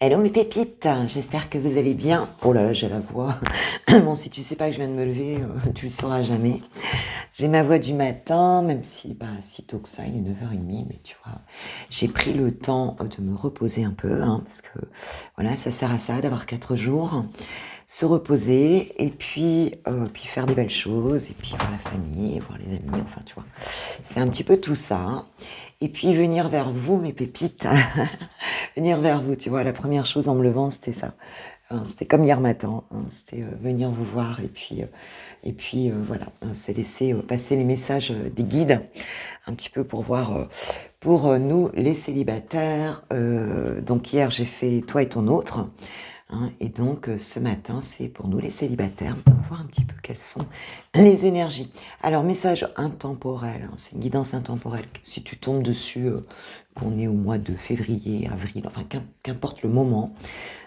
Hello mes pépites, j'espère que vous allez bien. Oh là là, j'ai la voix. Bon, si tu sais pas que je viens de me lever, tu le sauras jamais. J'ai ma voix du matin, même si pas si tôt que ça, il est 9h30, mais tu vois, j'ai pris le temps de me reposer un peu, parce que voilà, ça sert à ça d'avoir 4 jours, se reposer et puis faire des belles choses, et puis voir la famille, voir les amis, enfin tu vois, c'est un petit peu tout ça. Et puis venir vers vous, mes pépites, venir vers vous, tu vois, la première chose en me levant, c'était ça. C'était comme hier matin, c'était venir vous voir et puis voilà, c'est laisser passer les messages des guides, un petit peu pour voir pour nous les célibataires. Donc hier j'ai fait toi et ton autre, et donc ce matin c'est pour nous les célibataires. On va voir un petit peu quelles sont les énergies. Alors message intemporel, c'est une guidance intemporelle. Si tu tombes dessus, qu'on est au mois de février, avril, enfin qu'importe le moment,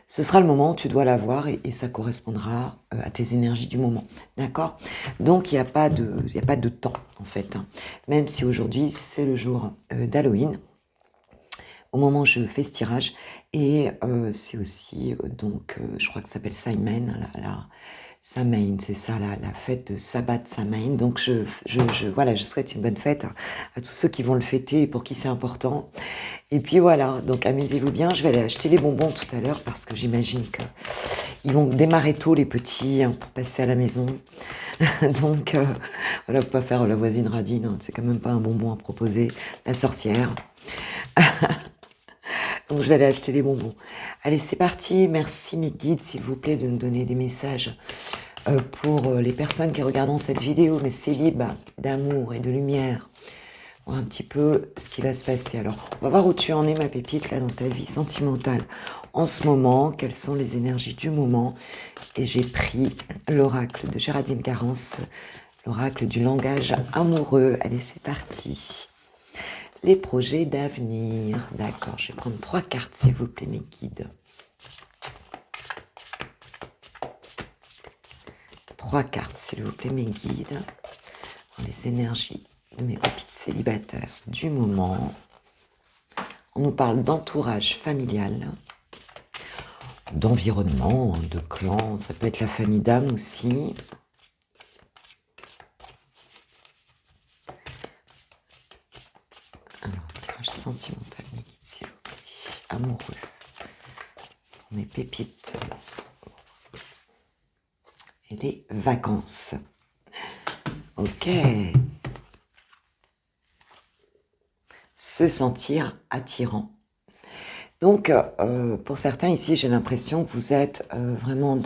ce sera le moment où tu dois l'avoir et ça correspondra à tes énergies du moment. D'accord? Donc, il n'y a pas de temps, en fait. Même si aujourd'hui, c'est le jour d'Halloween, au moment où je fais ce tirage. Et c'est aussi, je crois que ça s'appelle Samhain, Samhain, c'est ça, la fête de Sabbat Samhain. Donc, voilà, je souhaite une bonne fête à tous ceux qui vont le fêter et pour qui c'est important. Et puis voilà, donc amusez-vous bien. Je vais aller acheter les bonbons tout à l'heure parce que j'imagine qu'ils vont démarrer tôt, les petits, pour passer à la maison. Donc voilà, faut pas faire la voisine radine, c'est quand même pas un bonbon à proposer, la sorcière. Donc je vais aller acheter les bonbons. Allez, c'est parti. Merci mes guides, s'il vous plaît, de me donner des messages pour les personnes qui regarderont cette vidéo, mais célibes d'amour et de lumière. Voir un petit peu ce qui va se passer. Alors, on va voir où tu en es, ma pépite, là, dans ta vie sentimentale. En ce moment, quelles sont les énergies du moment? Et j'ai pris l'oracle de Géraldine Garance, l'oracle du langage amoureux. Allez, c'est parti. Les projets d'avenir. D'accord, je vais prendre 3 cartes, s'il vous plaît, mes guides. 3 cartes, s'il vous plaît, mes guides. Les énergies de mes pépites célibataires du moment. On nous parle d'entourage familial, d'environnement, de clan, ça peut être la famille d'âme aussi. Alors, tirage sentimental, mes guides, s'il vous plaît. Amoureux. Mes pépites. Et les vacances. Ok. Se sentir attirant. Donc, pour certains ici, j'ai l'impression que vous êtes vraiment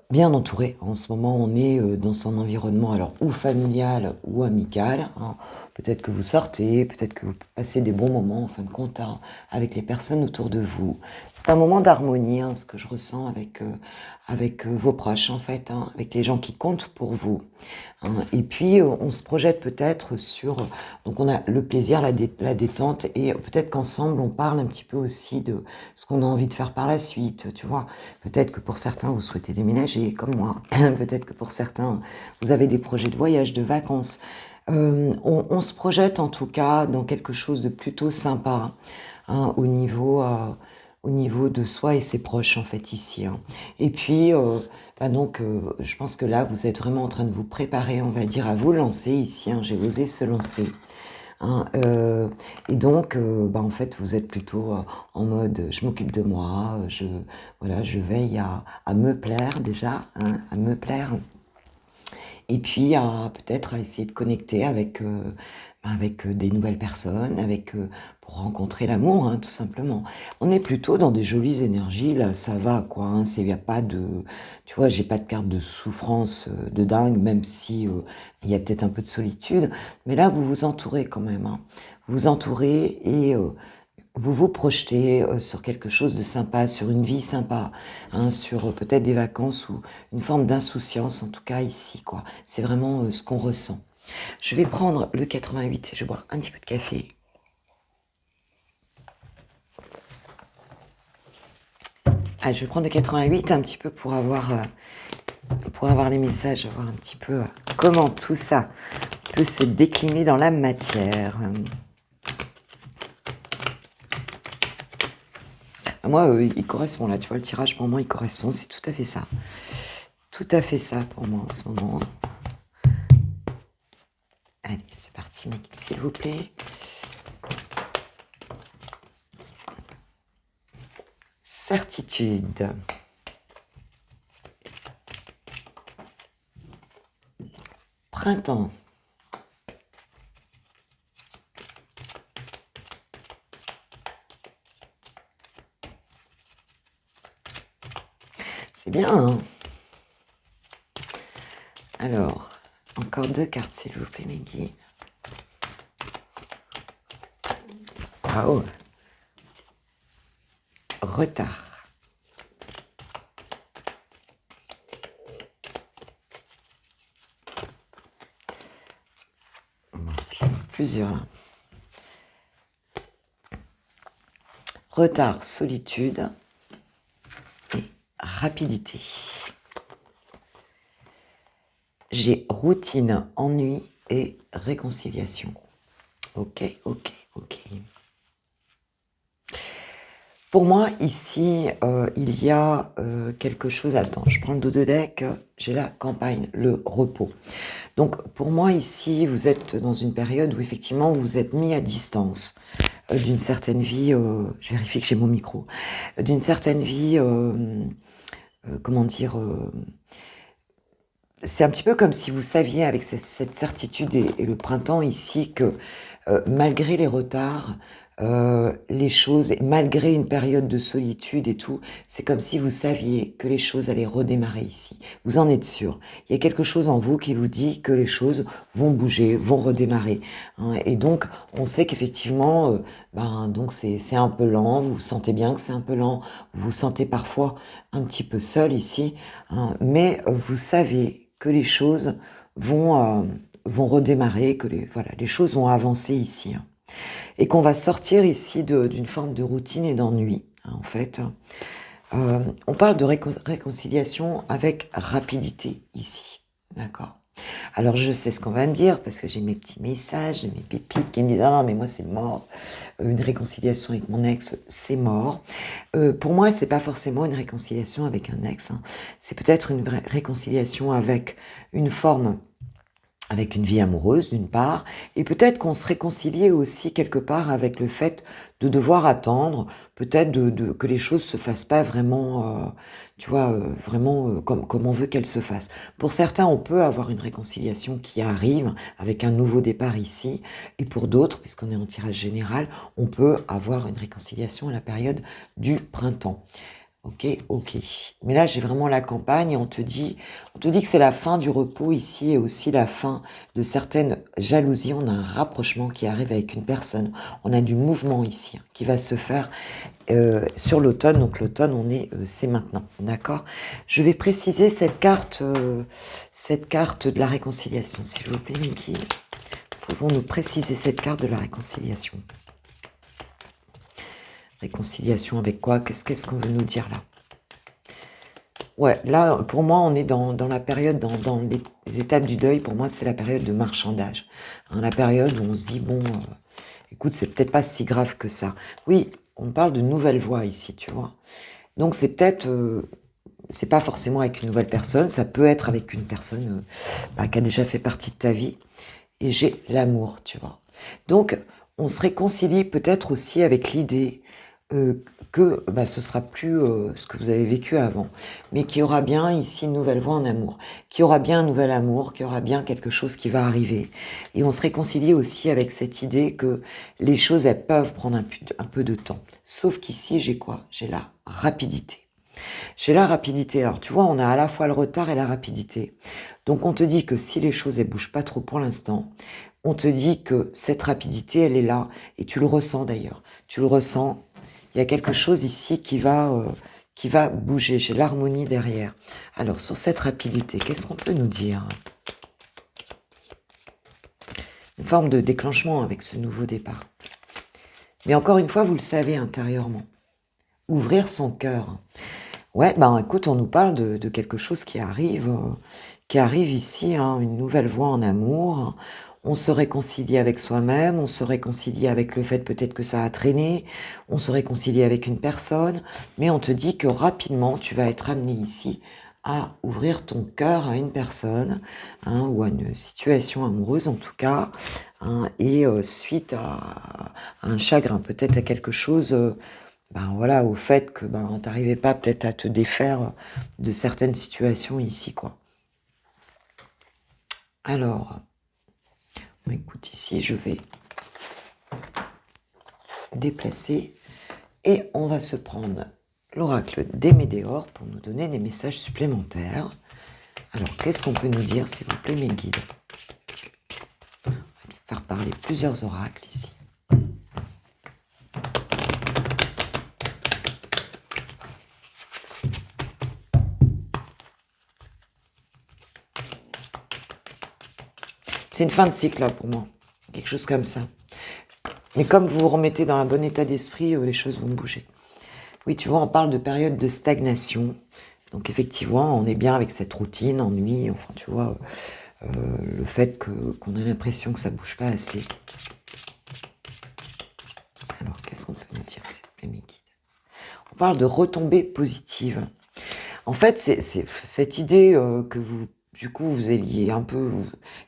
bien entouré. En ce moment, on est dans son environnement, alors ou familial ou amical. Peut-être que vous sortez, peut-être que vous passez des bons moments, en fin de compte, avec les personnes autour de vous. C'est un moment d'harmonie, ce que je ressens avec vos proches, en fait, avec les gens qui comptent pour vous. Et puis, on se projette peut-être sur... Donc, on a le plaisir, la détente, et peut-être qu'ensemble, on parle un petit peu aussi de ce qu'on a envie de faire par la suite, tu vois. Peut-être que pour certains, vous souhaitez déménager, comme moi. Peut-être que pour certains, vous avez des projets de voyage, de vacances. On se projette, en tout cas, dans quelque chose de plutôt sympa, au niveau de soi et ses proches, en fait, ici. Et puis... je pense que là, vous êtes vraiment en train de vous préparer, on va dire, à vous lancer ici. J'ai osé se lancer. Et donc, en fait, vous êtes plutôt en mode, je m'occupe de moi, je veille à me plaire déjà, à me plaire. Et puis, peut-être à essayer de connecter avec des nouvelles personnes, pour rencontrer l'amour, tout simplement. On est plutôt dans des jolies énergies, là, ça va, quoi. Il n'y a pas de... Tu vois, j'ai pas de carte de souffrance de dingue, même si il y a peut-être un peu de solitude. Mais là, vous vous entourez quand même. Vous vous entourez et vous vous projetez sur quelque chose de sympa, sur une vie sympa, sur peut-être des vacances ou une forme d'insouciance, en tout cas ici, quoi. C'est vraiment ce qu'on ressent. Je vais prendre le 88, je vais boire un petit peu de café. Je vais prendre le 88 un petit peu pour avoir les messages, voir un petit peu comment tout ça peut se décliner dans la matière. Moi, il correspond là, tu vois, le tirage pour moi, il correspond, c'est tout à fait ça. Tout à fait ça pour moi en ce moment. Allez, c'est parti, mes guides, s'il vous plaît. Certitude. Printemps. C'est bien, hein? Alors, encore 2 cartes, s'il vous plaît, mes guides. Ah oh. Retard. Bon, j'en ai plusieurs là. Retard, solitude et rapidité. J'ai routine, ennui et réconciliation. Ok, ok, ok. Pour moi, ici, il y a quelque chose... Attends, je prends le dos de deck, j'ai la campagne, le repos. Donc, pour moi, ici, vous êtes dans une période où, effectivement, vous vous êtes mis à distance d'une certaine vie... je vérifie que j'ai mon micro. D'une certaine vie... comment dire... c'est un petit peu comme si vous saviez, avec cette certitude et le printemps ici, que malgré les retards, les choses, malgré une période de solitude et tout, c'est comme si vous saviez que les choses allaient redémarrer ici. Vous en êtes sûr. Il y a quelque chose en vous qui vous dit que les choses vont bouger, vont redémarrer, hein. Et donc, on sait qu'effectivement, donc c'est un peu lent. Vous sentez bien que c'est un peu lent. Vous vous sentez parfois un petit peu seul ici, hein, mais vous savez que les choses vont redémarrer, que les choses vont avancer ici, hein. Et qu'on va sortir ici d'une forme de routine et d'ennui, hein, en fait. On parle de réconciliation avec rapidité ici, d'accord? Alors je sais ce qu'on va me dire, parce que j'ai mes petits messages, mes pépites qui me disent « Ah non, mais moi c'est mort, une réconciliation avec mon ex, c'est mort ». Pour moi, c'est pas forcément une réconciliation avec un ex, hein. C'est peut-être une réconciliation avec une forme... avec une vie amoureuse d'une part, et peut-être qu'on se réconciliait aussi quelque part avec le fait de devoir attendre, peut-être que les choses se fassent pas vraiment, tu vois, vraiment comme on veut qu'elles se fassent. Pour certains, on peut avoir une réconciliation qui arrive avec un nouveau départ ici, et pour d'autres, puisqu'on est en tirage général, on peut avoir une réconciliation à la période du printemps. Ok, ok. Mais là, j'ai vraiment la campagne et on te dit que c'est la fin du repos ici et aussi la fin de certaines jalousies. On a un rapprochement qui arrive avec une personne. On a du mouvement ici, hein, qui va se faire sur l'automne. Donc l'automne, c'est maintenant, d'accord? Je vais préciser cette carte de la réconciliation. S'il vous plaît, mes guides, pouvons-nous préciser cette carte de la réconciliation? Réconciliation avec quoi? Qu'est-ce qu'on veut nous dire là? Ouais, là, pour moi, on est dans la période, dans les étapes du deuil. Pour moi, c'est la période de marchandage, hein, la période où on se dit, bon, écoute, c'est peut-être pas si grave que ça. Oui, on parle de nouvelle voie ici, tu vois. Donc, c'est peut-être... c'est pas forcément avec une nouvelle personne, ça peut être avec une personne qui a déjà fait partie de ta vie. Et j'ai l'amour, tu vois. Donc, on se réconcilie peut-être aussi avec l'idée que ce sera plus ce que vous avez vécu avant, mais qu'il y aura bien ici une nouvelle voie en amour, qu'il y aura bien un nouvel amour, qu'il y aura bien quelque chose qui va arriver. Et on se réconcilie aussi avec cette idée que les choses, elles peuvent prendre un peu de temps. Sauf qu'ici, j'ai quoi? J'ai la rapidité. J'ai la rapidité. Alors, tu vois, on a à la fois le retard et la rapidité. Donc, on te dit que si les choses ne bougent pas trop pour l'instant, on te dit que cette rapidité, elle est là. Et tu le ressens d'ailleurs. Tu le ressens. Il y a quelque chose ici qui va bouger. J'ai l'harmonie derrière. Alors, sur cette rapidité, qu'est-ce qu'on peut nous dire? Une forme de déclenchement avec ce nouveau départ. Mais encore une fois, vous le savez intérieurement. Ouvrir son cœur. Ouais, écoute, on nous parle de quelque chose qui arrive ici, hein, une nouvelle voie en amour. on se réconcilie avec soi-même, on se réconcilie avec le fait peut-être que ça a traîné, on se réconcilie avec une personne, mais on te dit que rapidement, tu vas être amené ici à ouvrir ton cœur à une personne, hein, ou à une situation amoureuse en tout cas, hein, et suite à un chagrin, peut-être à quelque chose, ben voilà, au fait que ben, tu n'arrivais pas peut-être à te défaire de certaines situations ici, quoi. Alors, écoute, ici, je vais déplacer et on va se prendre l'oracle des Médéors pour nous donner des messages supplémentaires. Alors, qu'est-ce qu'on peut nous dire, s'il vous plaît, mes guides? On va faire parler plusieurs oracles ici. C'est une fin de cycle, là, pour moi. Quelque chose comme ça. Mais comme vous vous remettez dans un bon état d'esprit, les choses vont bouger. Oui, tu vois, on parle de période de stagnation. Donc, effectivement, on est bien avec cette routine, ennui, enfin, tu vois, le fait qu'on a l'impression que ça bouge pas assez. Alors, qu'est-ce qu'on peut nous dire, s'il vous plaît, mes guides? On parle de retombées positives. En fait, c'est cette idée que vous, du coup, vous ayez un peu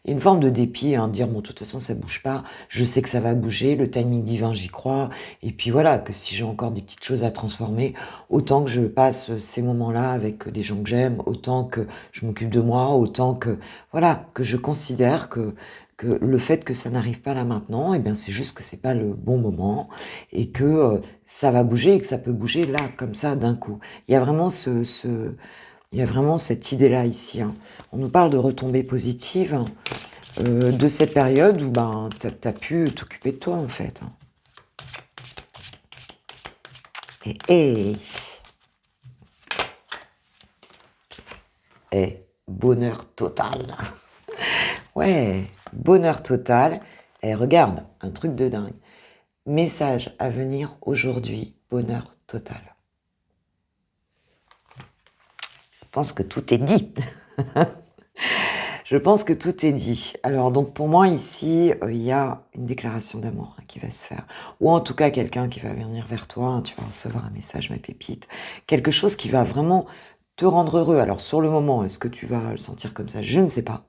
une forme de dépit, hein, dire bon, de toute façon, ça bouge pas. Je sais que ça va bouger. Le timing divin, j'y crois. Et puis voilà, que si j'ai encore des petites choses à transformer, autant que je passe ces moments-là avec des gens que j'aime, autant que je m'occupe de moi, autant que voilà, que je considère que le fait que ça n'arrive pas là maintenant, eh bien c'est juste que c'est pas le bon moment et que ça va bouger et que ça peut bouger là comme ça d'un coup. Il y a vraiment il y a vraiment cette idée-là ici, hein. On nous parle de retombées positives, hein, de cette période où ben t'as pu t'occuper de toi en fait, hein. Et bonheur total. Ouais, bonheur total. Et regarde, un truc de dingue. Message à venir aujourd'hui, bonheur total. Je pense que tout est dit. Je pense que tout est dit. Alors, donc pour moi, ici, il y a une déclaration d'amour, hein, qui va se faire. Ou en tout cas, quelqu'un qui va venir vers toi, hein, tu vas recevoir un message, ma pépite. Quelque chose qui va vraiment te rendre heureux. Alors, sur le moment, est-ce que tu vas le sentir comme ça? Je ne sais pas.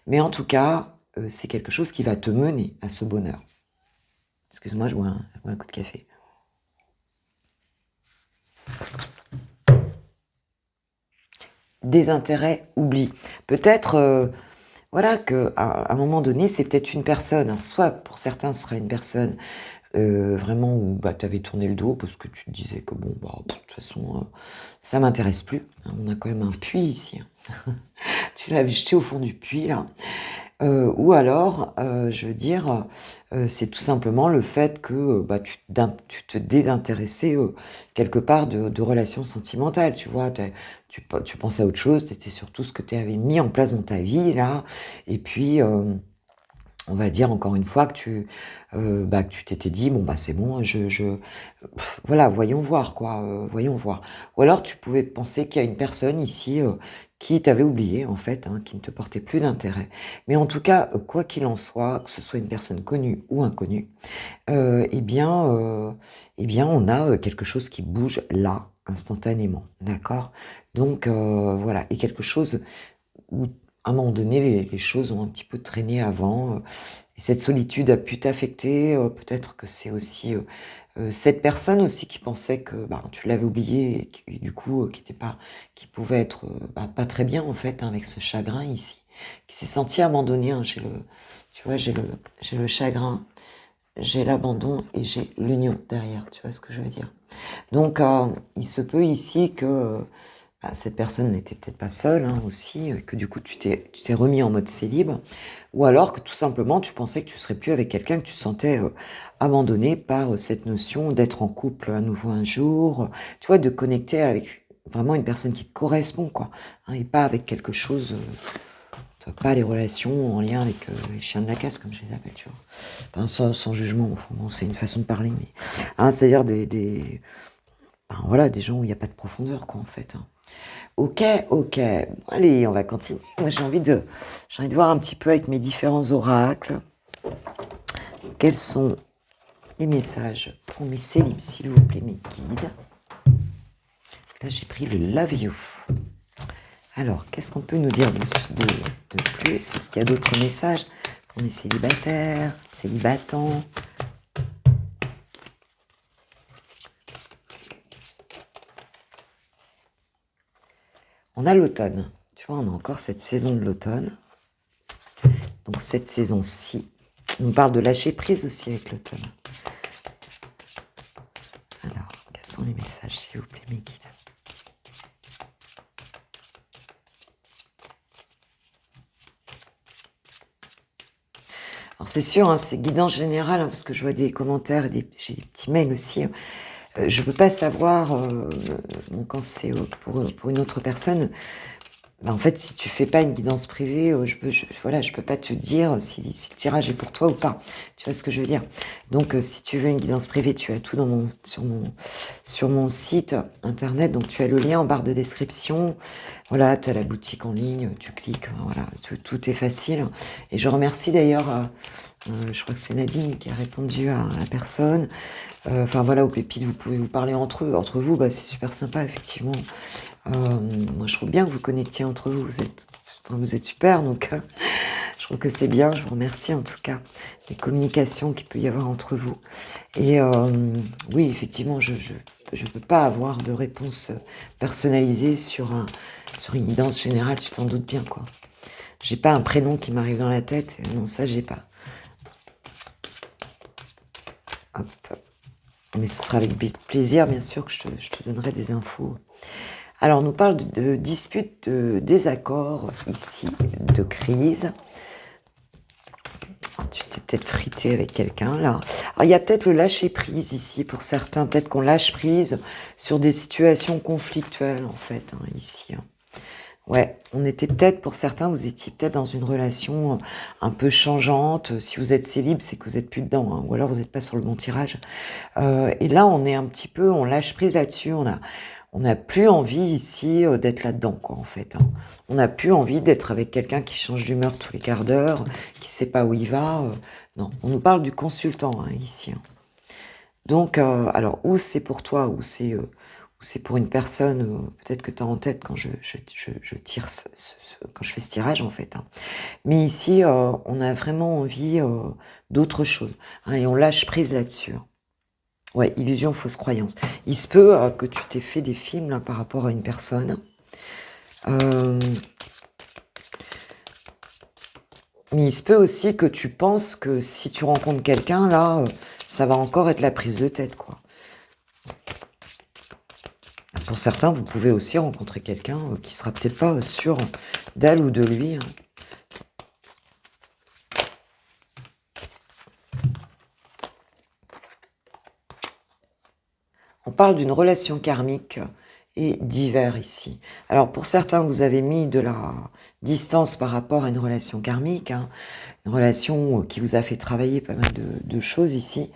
Mais en tout cas, c'est quelque chose qui va te mener à ce bonheur. Excuse-moi, je bois un coup de café. Désintérêt, oubli. Peut-être, voilà, qu'à un moment donné, c'est peut-être une personne. Alors, soit pour certains, ce sera une personne vraiment où bah, tu avais tourné le dos parce que tu te disais que bon, bah, de toute façon, ça m'intéresse plus. On a quand même un puits ici, hein. Tu l'as jeté au fond du puits, là. Ou alors, je veux dire, c'est tout simplement le fait que bah, tu te désintéressais quelque part de relations sentimentales, tu vois. Tu pensais à autre chose, tu étais sur tout ce que tu avais mis en place dans ta vie, là. Et puis, on va dire encore une fois bah, que tu t'étais dit, bon, bah c'est bon, voilà, voyons voir, quoi, voyons voir. Ou alors tu pouvais penser qu'il y a une personne ici qui t'avait oublié, en fait, hein, qui ne te portait plus d'intérêt. Mais en tout cas, quoi qu'il en soit, que ce soit une personne connue ou inconnue, eh bien, on a quelque chose qui bouge là, instantanément, d'accord? Donc, voilà, et quelque chose où, à un moment donné, les choses ont un petit peu traîné avant, et cette solitude a pu t'affecter, peut-être que c'est aussi, cette personne aussi qui pensait que, bah, tu l'avais oublié et qui du coup, qui pouvait être, bah, pas très bien en fait, hein, avec ce chagrin ici, qui s'est senti abandonné, hein. Tu vois, j'ai le chagrin, j'ai l'abandon et j'ai l'union derrière, tu vois ce que je veux dire? Donc, il se peut ici que, bah, cette personne n'était peut-être pas seule, hein, aussi, que du coup tu t'es remis en mode célib, ou alors que tout simplement tu pensais que tu serais plus avec quelqu'un, que tu te sentais abandonné par cette notion d'être en couple à nouveau un jour, tu vois, de connecter avec vraiment une personne qui te correspond, quoi, hein, et pas avec quelque chose, pas les relations en lien avec les chiens de la casse, comme je les appelle, tu vois. Enfin, sans jugement, enfin, bon, c'est une façon de parler, mais hein, c'est-à-dire ben, voilà, des gens où il n'y a pas de profondeur, quoi, en fait, hein. Ok, ok. Bon, allez, on va continuer. Moi, j'ai envie de voir un petit peu avec mes différents oracles quels sont les messages pour mes célibes, s'il vous plaît, mes guides. Là, j'ai pris le Love You. Alors, qu'est-ce qu'on peut nous dire de plus? Est-ce qu'il y a d'autres messages pour les célibataires, célibatants? On a l'automne. Tu vois, on a encore cette saison de l'automne. Donc, cette saison-ci, on nous parle de lâcher prise aussi avec l'automne. Alors, quels sont les messages, s'il vous plaît, mes guides? Alors, c'est sûr, hein, c'est guidance générale, hein, parce que je vois des commentaires et j'ai des petits mails aussi. Je ne peux pas savoir, bon, quand c'est pour une autre personne, bah, en fait, si tu fais pas une guidance privée, voilà, je peux pas te dire si le tirage est pour toi ou pas. Tu vois ce que je veux dire? Donc, si tu veux une guidance privée, tu as tout sur mon site internet. Donc, tu as le lien en barre de description. Voilà, tu as la boutique en ligne, tu cliques, voilà, tout est facile. Et je remercie d'ailleurs, je crois que c'est Nadine qui a répondu à la personne. Enfin voilà, aux pépites, vous pouvez vous parler entre vous, bah, c'est super sympa, effectivement. Moi, je trouve bien que vous connectiez entre vous, vous êtes super, donc je trouve que c'est bien, je vous remercie en tout cas des communications qu'il peut y avoir entre vous. Et oui, effectivement, je peux pas avoir de réponse personnalisée sur une guidance générale, tu t'en doutes bien, quoi. J'ai pas un prénom qui m'arrive dans la tête, non, ça j'ai pas. Hop. Mais ce sera avec plaisir, bien sûr, que je te donnerai des infos. Alors, on nous parle de disputes, de désaccords, ici, de crise. Tu t'es peut-être frité avec quelqu'un, là. Alors, il y a peut-être le lâcher-prise, ici, pour certains. Peut-être qu'on lâche prise sur des situations conflictuelles, en fait, hein, ici. Hein. Ouais, on était peut-être, pour certains, vous étiez peut-être dans une relation un peu changeante. Si vous êtes célib, c'est que vous n'êtes plus dedans, hein, ou alors vous n'êtes pas sur le bon tirage. Et là, on est un petit peu, on lâche prise là-dessus. On n'a plus envie ici d'être là-dedans, quoi, en fait. Hein. On n'a plus envie d'être avec quelqu'un qui change d'humeur tous les quarts d'heure, qui sait pas où il va. Non, on nous parle du consultant, hein, ici. Hein. Donc, alors, ou c'est pour toi, ou c'est pour une personne, peut-être que tu as en tête quand je tire quand je fais ce tirage, en fait. Hein. Mais ici, on a vraiment envie d'autre chose. Hein, et on lâche prise là-dessus. Hein. Ouais, illusion, fausse croyance. Il se peut que tu t'aies fait des films là, par rapport à une personne. Mais il se peut aussi que tu penses que si tu rencontres quelqu'un, là, ça va encore être la prise de tête, quoi. Pour certains, vous pouvez aussi rencontrer quelqu'un qui sera peut-être pas sûr d'elle ou de lui. Hein. On parle d'une relation karmique et divers ici. Alors pour certains, vous avez mis de la distance par rapport à une relation karmique, hein, une relation qui vous a fait travailler pas mal de choses ici.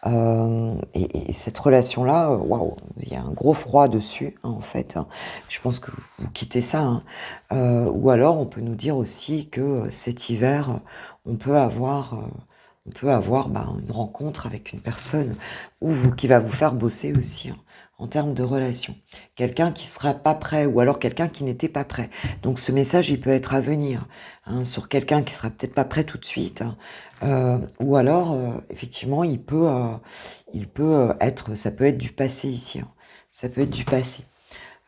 Et cette relation-là, waouh, il y a un gros froid dessus, hein, en fait. Hein. Je pense que vous quittez ça. Hein. Ou alors, on peut nous dire aussi que cet hiver, on peut avoir... une rencontre avec une personne qui va vous faire bosser aussi, hein, en termes de relation. Quelqu'un qui sera pas prêt, ou alors quelqu'un qui n'était pas prêt. Donc ce message, il peut être à venir, hein, sur quelqu'un qui sera peut-être pas prêt tout de suite, hein, ou alors, effectivement, ça peut être du passé ici. Hein. Ça peut être du passé.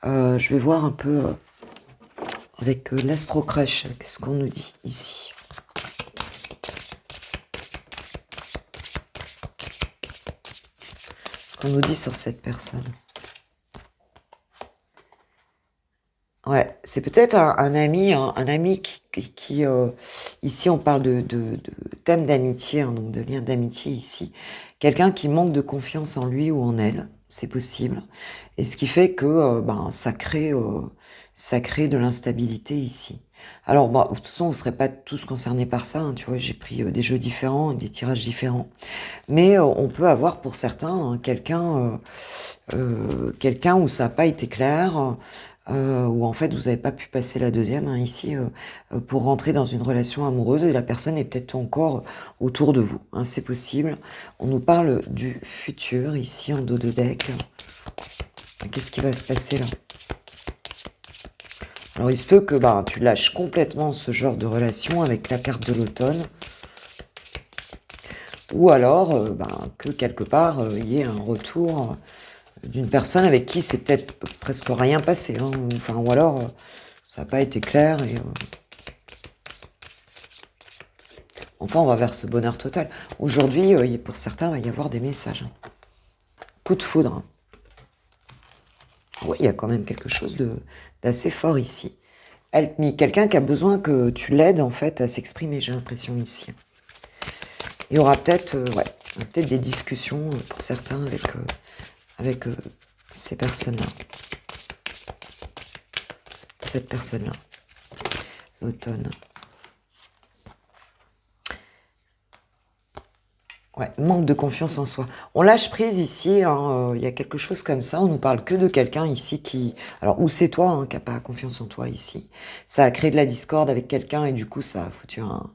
Je vais voir un peu avec l'Astro Crush, qu'est-ce qu'on nous dit ici. Qu'on nous dit sur cette personne. Ouais, c'est peut-être un ami, un ami qui ici on parle de thème d'amitié, hein, donc de lien d'amitié ici. Quelqu'un qui manque de confiance en lui ou en elle, c'est possible. Et ce qui fait que ça crée de l'instabilité ici. Alors, de toute façon, vous ne serez pas tous concernés par ça. Hein, tu vois, j'ai pris des jeux différents, des tirages différents. Mais on peut avoir pour certains hein, quelqu'un où ça n'a pas été clair, où en fait vous n'avez pas pu passer la deuxième ici pour rentrer dans une relation amoureuse et la personne est peut-être encore autour de vous, hein, c'est possible. On nous parle du futur ici en dos de deck. Qu'est-ce qui va se passer là? Alors il se peut que tu lâches complètement ce genre de relation avec la carte de l'automne. Ou alors que quelque part il y ait un retour d'une personne avec qui c'est peut-être presque rien passé. Hein. Enfin, ou alors ça n'a pas été clair. Et, enfin, on va vers ce bonheur total. Aujourd'hui, pour certains, il va y avoir des messages. Hein. Coup de foudre. Hein. Oui, il y a quand même quelque chose d'assez fort ici. Help me. Quelqu'un qui a besoin que tu l'aides en fait à s'exprimer, j'ai l'impression ici. Il y aura peut-être peut-être des discussions pour certains avec ces personnes-là. Cette personne-là. L'automne. Ouais, manque de confiance en soi. On lâche prise ici, hein, y a quelque chose comme ça. On nous parle que de quelqu'un ici qui... Alors, ou c'est toi qui n'a pas confiance en toi ici. Ça a créé de la discorde avec quelqu'un et du coup, ça a foutu un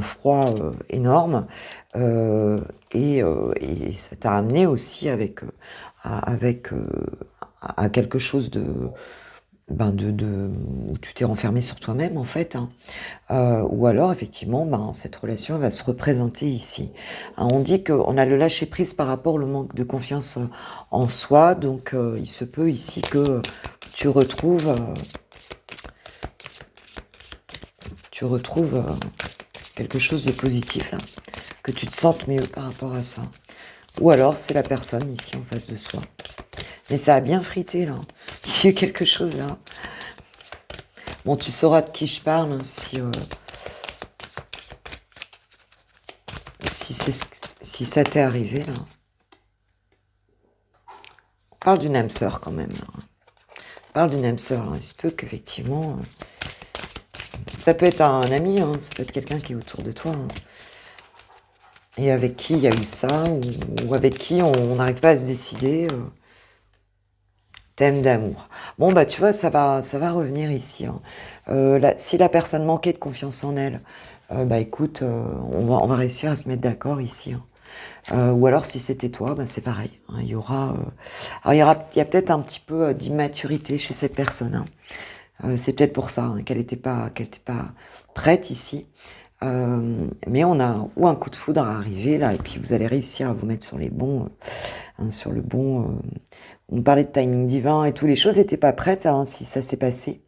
froid énorme. Et ça t'a amené aussi à quelque chose où tu t'es renfermé sur toi-même en fait, hein. Ou alors effectivement cette relation va se représenter ici, hein. On dit qu'on a le lâcher prise par rapport au manque de confiance en soi, donc il se peut ici que tu retrouves quelque chose de positif là, que tu te sentes mieux par rapport à ça. Ou alors c'est la personne ici en face de soi. Mais ça a bien frité là. Il y a eu quelque chose là. Bon, tu sauras de qui je parle hein, si ça t'est arrivé là. On parle d'une âme sœur quand même. Là. On parle d'une âme sœur. Il se peut qu'effectivement, ça peut être un ami, hein, ça peut être quelqu'un qui est autour de toi. Hein. Et avec qui il y a eu ça, ou avec qui on n'arrive pas à se décider. Thème d'amour. Bon, tu vois, ça va revenir ici. Hein. Si la personne manquait de confiance en elle, écoute, on va réussir à se mettre d'accord ici. Hein. Ou alors, si c'était toi, c'est pareil. Hein. Il y a peut-être un petit peu d'immaturité chez cette personne. Hein. C'est peut-être pour ça hein, qu'elle n'était pas prête ici. Mais on a ou un coup de foudre à arriver là, et puis vous allez réussir à vous mettre sur les bons, sur le bon. On parlait de timing divin et tout, les choses n'étaient pas prêtes hein, si ça s'est passé.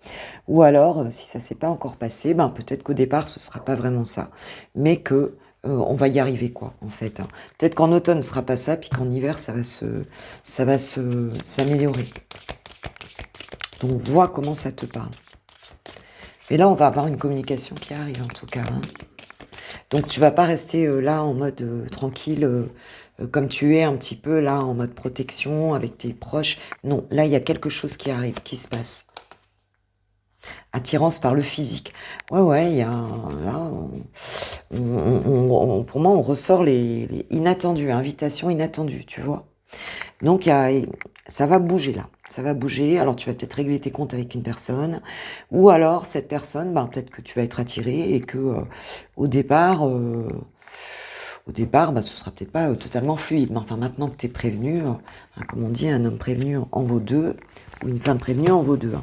Ou alors, si ça s'est pas encore passé, peut-être qu'au départ, ce sera pas vraiment ça. Mais que on va y arriver, quoi, en fait. Hein. Peut-être qu'en automne, ce sera pas ça, puis qu'en hiver, ça va s'améliorer. Donc, vois comment ça te parle. Et là, on va avoir une communication qui arrive, en tout cas. Hein. Donc, tu vas pas rester là en mode tranquille, comme tu es un petit peu là en mode protection avec tes proches. Non, là, il y a quelque chose qui arrive, qui se passe. Attirance par le physique. Ouais, il y a là, pour moi, on ressort les inattendus, invitations inattendues, tu vois. Donc, ça va bouger là. Ça va bouger. Alors, tu vas peut-être régler tes comptes avec une personne. Ou alors, cette personne, peut-être que tu vas être attiré et que au départ, ce sera peut-être pas totalement fluide. Mais enfin, maintenant que tu es prévenu, comme on dit, un homme prévenu en vaut deux, ou une femme prévenue en vaut deux. Hein.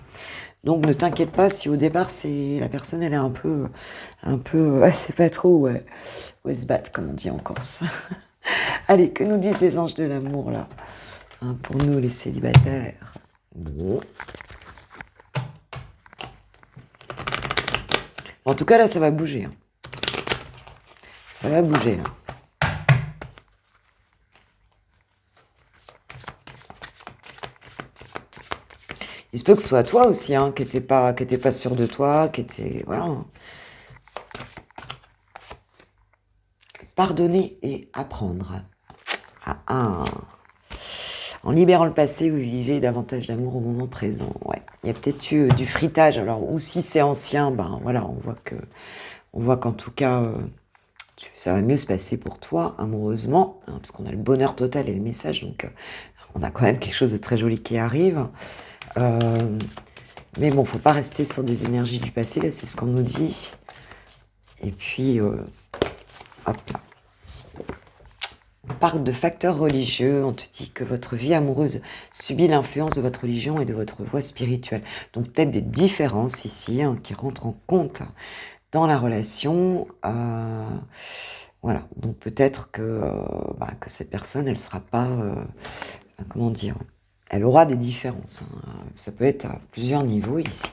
Donc, ne t'inquiète pas si au départ, la personne, elle est un peu, c'est pas trop, ouais, se battre, comme on dit en Corse. Allez, que nous disent les anges de l'amour, là, hein, pour nous, les célibataires. Bon. En tout cas, là, ça va bouger. Hein. Ça va bouger, là. Il se peut que ce soit toi aussi, hein, qui n'était pas sûr de toi, qui était... Voilà. Pardonner et apprendre. En libérant le passé, vous vivez davantage d'amour au moment présent. Ouais. Il y a peut-être eu du fritage. Alors, ou si c'est ancien, voilà, on voit qu'en tout cas, ça va mieux se passer pour toi, amoureusement, hein, parce qu'on a le bonheur total et le message, donc on a quand même quelque chose de très joli qui arrive. Mais bon, faut pas rester sur des énergies du passé, là, c'est ce qu'on nous dit. Et puis, hop là. On parle de facteurs religieux, on te dit que votre vie amoureuse subit l'influence de votre religion et de votre voie spirituelle. Donc peut-être des différences ici hein, qui rentrent en compte dans la relation. Voilà, donc peut-être que cette personne, elle sera pas, comment dire, elle aura des différences. Hein. Ça peut être à plusieurs niveaux ici.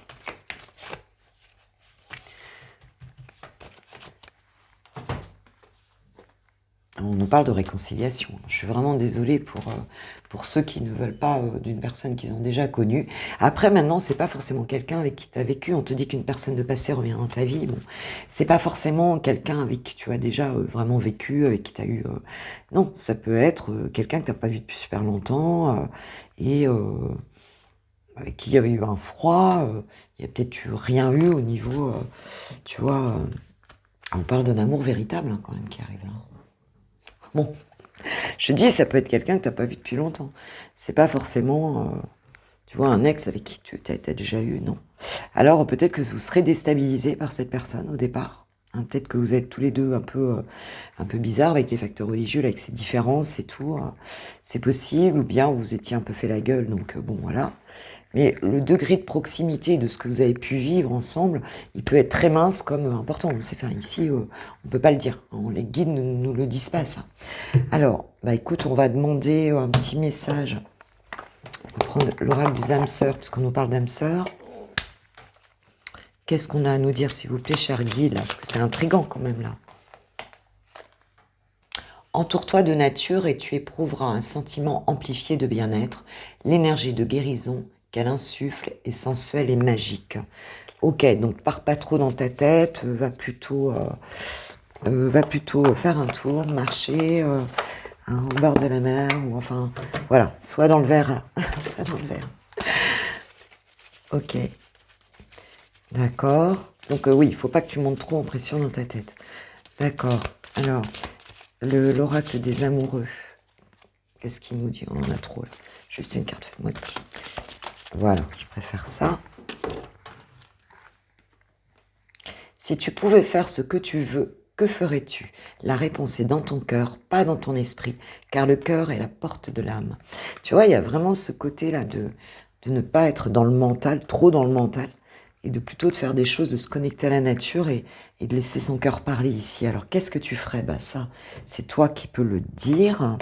On nous parle de réconciliation. Je suis vraiment désolée pour ceux qui ne veulent pas d'une personne qu'ils ont déjà connue. Après, maintenant, c'est pas forcément quelqu'un avec qui tu as vécu. On te dit qu'une personne de passé revient dans ta vie. Bon, c'est pas forcément quelqu'un avec qui tu as déjà vraiment vécu, avec qui tu as eu... Non, ça peut être quelqu'un que tu n'as pas vu depuis super longtemps et avec qui il y avait eu un froid. Il n'y a peut-être rien eu au niveau... tu vois, on parle d'un amour véritable hein, quand même qui arrive là. Bon, je dis, ça peut être quelqu'un que tu n'as pas vu depuis longtemps. C'est pas forcément, tu vois, un ex avec qui tu as déjà eu, non. Alors, peut-être que vous serez déstabilisé par cette personne au départ. Hein, peut-être que vous êtes tous les deux un peu bizarres avec les facteurs religieux, là, avec ces différences et tout. C'est possible, ou bien vous étiez un peu fait la gueule, donc bon, voilà. Mais le degré de proximité de ce que vous avez pu vivre ensemble, il peut être très mince comme important. Enfin, ici, on ne peut pas le dire. Les guides ne nous le disent pas, ça. Alors, écoute, on va demander un petit message. On va prendre l'oracle des âmes sœurs, puisqu'on nous parle d'âmes sœurs. Qu'est-ce qu'on a à nous dire, s'il vous plaît, cher guide, là, parce que c'est intriguant quand même, là. Entoure-toi de nature et tu éprouveras un sentiment amplifié de bien-être. L'énergie de guérison qu'elle insuffle est sensuelle et magique. Ok, donc pars pas trop dans ta tête, va plutôt faire un tour, marcher au bord de la mer, ou enfin, voilà, soit dans le verre. Soit dans le verre. Ok, d'accord. Donc oui, il faut pas que tu montes trop en pression dans ta tête. D'accord, alors, l'oracle des amoureux. Qu'est-ce qu'il nous dit? On en a trop là. Juste une carte, faites-moi. Voilà, je préfère ça. Si tu pouvais faire ce que tu veux, que ferais-tu? La réponse est dans ton cœur, pas dans ton esprit, car le cœur est la porte de l'âme. Tu vois, il y a vraiment ce côté-là de ne pas être dans le mental, trop dans le mental, et de plutôt de faire des choses, de se connecter à la nature et de laisser son cœur parler ici. Alors, qu'est-ce que tu ferais? Ça, c'est toi qui peux le dire.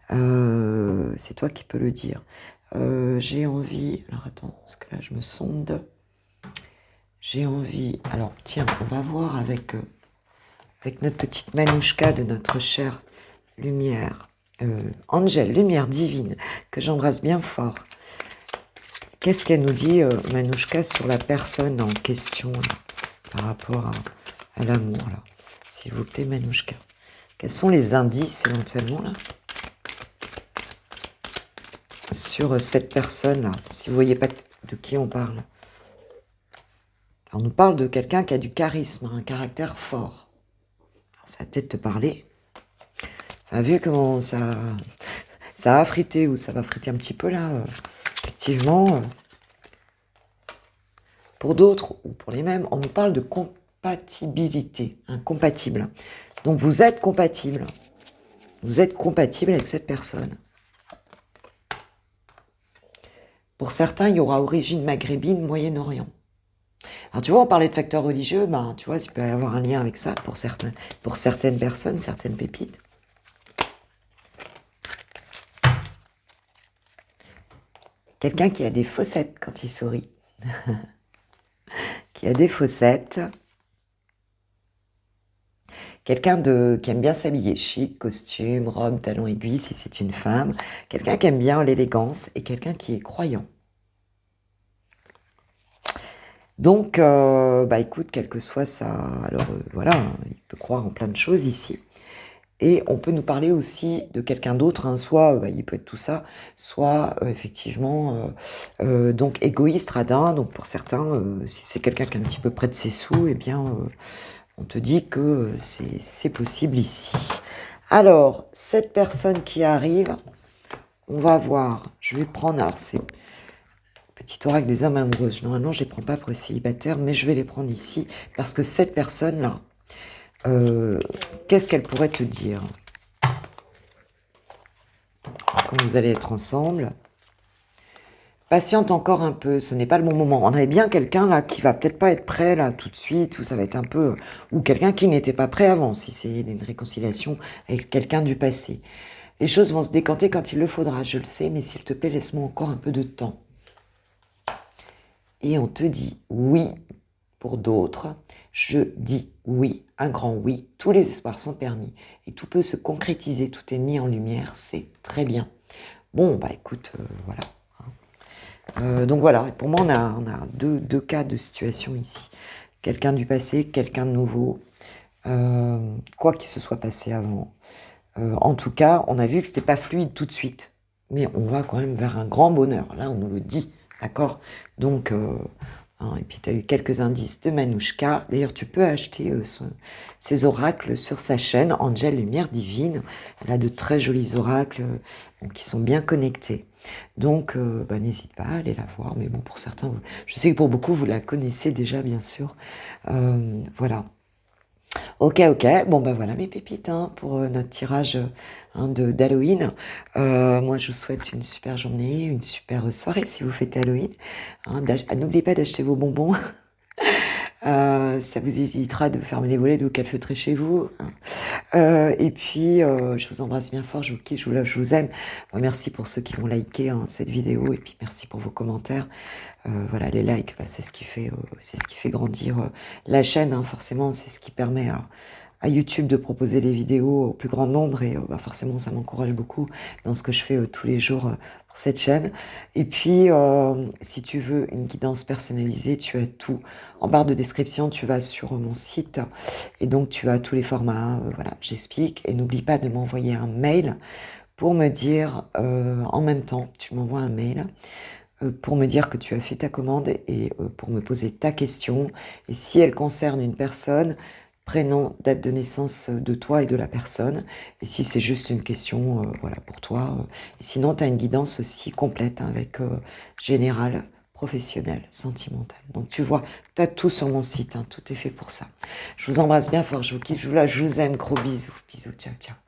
C'est toi qui peux le dire. J'ai envie... Alors, attends, parce que là, je me sonde. J'ai envie... Alors, tiens, on va voir avec notre petite Manouchka de notre chère lumière, Angèle, lumière divine, que j'embrasse bien fort. Qu'est-ce qu'elle nous dit, Manouchka, sur la personne en question, là, par rapport à l'amour, là? S'il vous plaît, Manouchka. Quels sont les indices, éventuellement, là, sur cette personne-là, si vous voyez pas de qui on parle? On nous parle de quelqu'un qui a du charisme, un caractère fort. Alors, ça va peut-être te parler. Enfin, vu comment ça a frité, ou ça va friter un petit peu là, effectivement. Pour d'autres, ou pour les mêmes, on nous parle de compatibilité, incompatible. Donc vous êtes compatible. Vous êtes compatible avec cette personne. Pour certains, il y aura origine maghrébine, Moyen-Orient. Alors tu vois, on parlait de facteurs religieux, tu vois, il peut y avoir un lien avec ça pour certaines personnes, certaines pépites. Quelqu'un qui a des fossettes quand il sourit. Qui a des fossettes. Quelqu'un qui aime bien s'habiller chic, costume, robe, talons aiguilles, si c'est une femme. Quelqu'un qui aime bien l'élégance et quelqu'un qui est croyant. Donc, écoute, quel que soit ça, alors voilà, il peut croire en plein de choses ici. Et on peut nous parler aussi de quelqu'un d'autre, hein, soit il peut être tout ça, soit effectivement donc égoïste, radin. Donc pour certains, si c'est quelqu'un qui est un petit peu près de ses sous, eh bien on te dit que c'est possible ici. Alors cette personne qui arrive, on va voir. Je vais prendre, alors c'est Petit oracle des hommes amoureux. Normalement, je ne les prends pas pour les célibataires, mais je vais les prendre ici parce que cette personne-là, qu'est-ce qu'elle pourrait te dire quand vous allez être ensemble? Patiente encore un peu, ce n'est pas le bon moment. On avait bien quelqu'un là qui va peut-être pas être prêt là tout de suite, ou ça va être un peu... Ou quelqu'un qui n'était pas prêt avant, si c'est une réconciliation avec quelqu'un du passé. Les choses vont se décanter quand il le faudra, je le sais, mais s'il te plaît, laisse-moi encore un peu de temps. Et on te dit oui pour d'autres. Je dis oui, un grand oui. Tous les espoirs sont permis. Et tout peut se concrétiser, tout est mis en lumière, c'est très bien. Bon, bah écoute, voilà. Donc voilà, pour moi, on a deux cas de situation ici. Quelqu'un du passé, quelqu'un de nouveau. Quoi qu'il se soit passé avant. En tout cas, on a vu que c'était pas fluide tout de suite. Mais on va quand même vers un grand bonheur. Là, on nous le dit. D'accord? Donc, et puis tu as eu quelques indices de Manouchka. D'ailleurs, tu peux acheter ses oracles sur sa chaîne, Angel Lumière Divine. Elle a de très jolis oracles qui sont bien connectés. Donc, n'hésite pas à aller la voir. Mais bon, pour certains, je sais que pour beaucoup, vous la connaissez déjà, bien sûr. Voilà. Ok, bon ben voilà mes pépites pour notre tirage d'Halloween. Moi je vous souhaite une super journée, une super soirée si vous faites Halloween. N'oubliez pas d'acheter vos bonbons. Ça vous évitera de fermer les volets, de vous calfeutrer chez vous. Et puis je vous embrasse bien fort, je vous kiffe, je vous aime. Merci pour ceux qui vont liker cette vidéo et puis merci pour vos commentaires. Voilà, les likes, c'est ce qui fait grandir la chaîne. Forcément, c'est ce qui permet à YouTube de proposer les vidéos au plus grand nombre et forcément, ça m'encourage beaucoup dans ce que je fais tous les jours pour cette chaîne. Et puis, si tu veux une guidance personnalisée, tu as tout. En barre de description, tu vas sur mon site et donc tu as tous les formats. Voilà, j'explique. Et n'oublie pas de m'envoyer un mail pour me dire en même temps, tu m'envoies un mail pour me dire que tu as fait ta commande et pour me poser ta question. Et si elle concerne une personne, prénom, date de naissance de toi et de la personne. Et si c'est juste une question, voilà, pour toi. Et sinon, tu as une guidance aussi complète avec général, professionnel, sentimental. Donc tu vois, tu as tout sur mon site, tout est fait pour ça. Je vous embrasse bien fort, je vous kiffe, je vous aime, gros bisous, bisous, ciao, ciao.